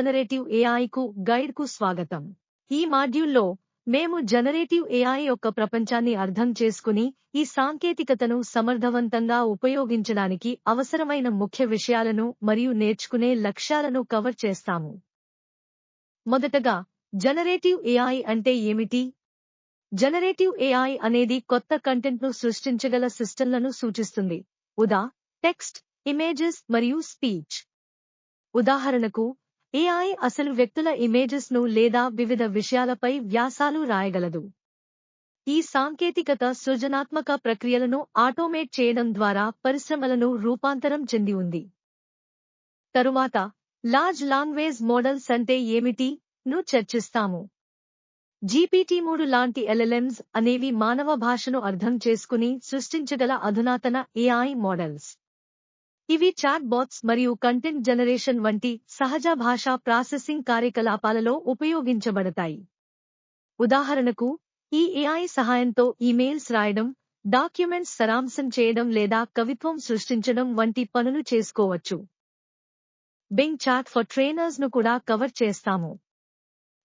Generative ఏఐకు గైడ్కు స్వాగతం. ఈ మాడ్యూల్లో మేము జనరేటివ్ ఏఐ యొక్క ప్రపంచాన్ని అర్థం చేసుకుని ఈ సాంకేతికతను సమర్థవంతంగా ఉపయోగించడానికి అవసరమైన ముఖ్య విషయాలను మరియు నేర్చుకునే లక్ష్యాలను కవర్ చేస్తాము. మొదటగా, జనరేటివ్ ఏఐ అంటే ఏమిటి? జనరేటివ్ ఏఐ అనేది కొత్త కంటెంట్ను సృష్టించగల సిస్టంలను సూచిస్తుంది. టెక్స్ట్, ఇమేజెస్ మరియు స్పీచ్. ఉదాహరణకు, ఏఐ అసలు వ్యక్తుల ఇమేజెస్ ను లేదా వివిధ విషయాలపై వ్యాసాలు రాయగలదు. ఈ సాంకేతికత సృజనాత్మక ప్రక్రియలను ఆటోమేట్ చేయడం ద్వారా పరిశ్రమలను రూపాంతరం చెంది ఉంది. తరువాత, లార్జ్ లాంగ్వేజ్ మోడల్స్ అంటే ఏమిటి ను చర్చిస్తాము. GPT-3 లాంటి LLMs అనేవి మానవ భాషను అర్థం చేసుకుని సృష్టించగల అధునాతన ఏఐ మోడల్స్. ఇవి చాట్ బాట్స్ మరియు కంటెంట్ జనరేషన్ వంటి సహజ భాషా ప్రాసెసింగ్ కార్యకలాపాలలో ఉపయోగించబడతాయి. ఉదాహరణకు, ఈ ఏఐ సహాయంతో ఈమెయిల్స్ రాయడం, డాక్యుమెంట్స్ సారాంశం చేయడం లేదా కవిత్వం సృష్టించడం వంటి పనులు చేసుకోవచ్చు. బింగ్ చాట్ ఫర్ ట్రైనర్స్ ను కూడా కవర్ చేస్తాము.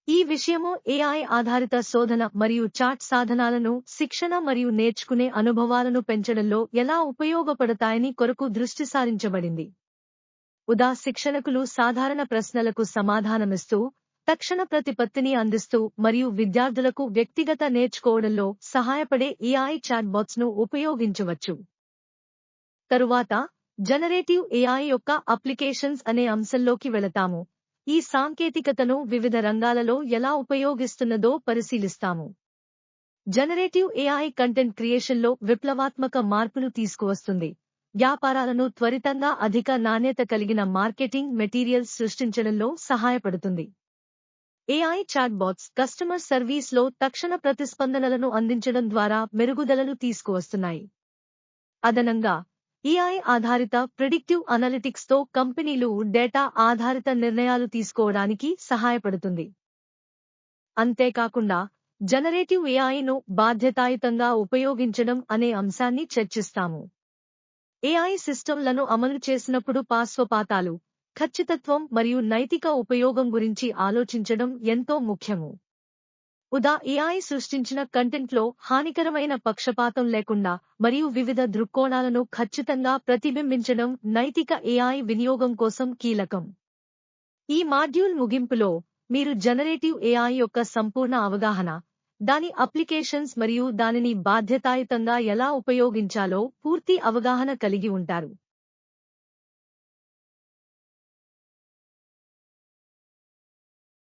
ఈ విషయము ఏఐ ఆధారిత శోధన మరియు చాట్ సాధనాలను శిక్షణ మరియు నేర్చుకునే అనుభవాలను పెంచడంలో ఎలా ఉపయోగపడతాయని కొరకు దృష్టి సారించబడింది. శిక్షకులు సాధారణ ప్రశ్నలకు సమాధానమిస్తూ, తక్షణ ప్రతిపత్తిని అందిస్తూ మరియు విద్యార్థులకు వ్యక్తిగత నేర్చుకోవడంలో సహాయపడే ఏఐ చాట్బాట్స్ ను ఉపయోగించవచ్చు. తరువాత, జనరేటివ్ ఏఐ యొక్క అప్లికేషన్స్ అనే అంశంలోకి వెళతాము. ఈ సాంకేతికతను వివిధ రంగాలలో ఎలా ఉపయోగిస్తున్నదో పరిశీలిస్తాము. జనరేటివ్ ఏఐ కంటెంట్ క్రియేషన్లో విప్లవాత్మక మార్పులు తీసుకువస్తుంది. వ్యాపారాలను త్వరితంగా అధిక నాణ్యత కలిగిన మార్కెటింగ్ మెటీరియల్స్ సృష్టించడంలో సహాయపడుతుంది. ఏఐ చాట్బాట్స్ కస్టమర్ సర్వీస్లో తక్షణ ప్రతిస్పందనలను అందించడం ద్వారా మెరుగుదలలు తీసుకువస్తున్నాయి. అదనంగా, ఏఐ ఆధారిత ప్రిడిక్టివ్ అనలిటిక్స్ తో కంపెనీలు డేటా ఆధారిత నిర్ణయాలు తీసుకోవడానికి సహాయపడుతుంది. అంతేకాకుండా, జనరేటివ్ ఏఐను బాధ్యతాయుతంగా ఉపయోగించడం అనే అంశాన్ని చర్చిస్తాము. ఏఐ సిస్టంలను అమలు చేసినప్పుడు పార్శ్వపాతాలు, ఖచ్చితత్వం మరియు నైతిక ఉపయోగం గురించి ఆలోచించడం ఎంతో ముఖ్యము. ఏఐ సృష్టించిన కంటెంట్లో హానికరమైన పక్షపాతం లేకుండా మరియు వివిధ దృక్కోణాలను ఖచ్చితంగా ప్రతిబింబించడం నైతిక ఏఐ వినియోగం కోసం కీలకం. ఈ మాడ్యూల్ ముగింపులో, మీరు జనరేటివ్ ఏఐ యొక్క సంపూర్ణ అవగాహన, దాని అప్లికేషన్స్ మరియు దానిని బాధ్యతాయుతంగా ఎలా ఉపయోగించాలో పూర్తి అవగాహన కలిగి ఉంటారు.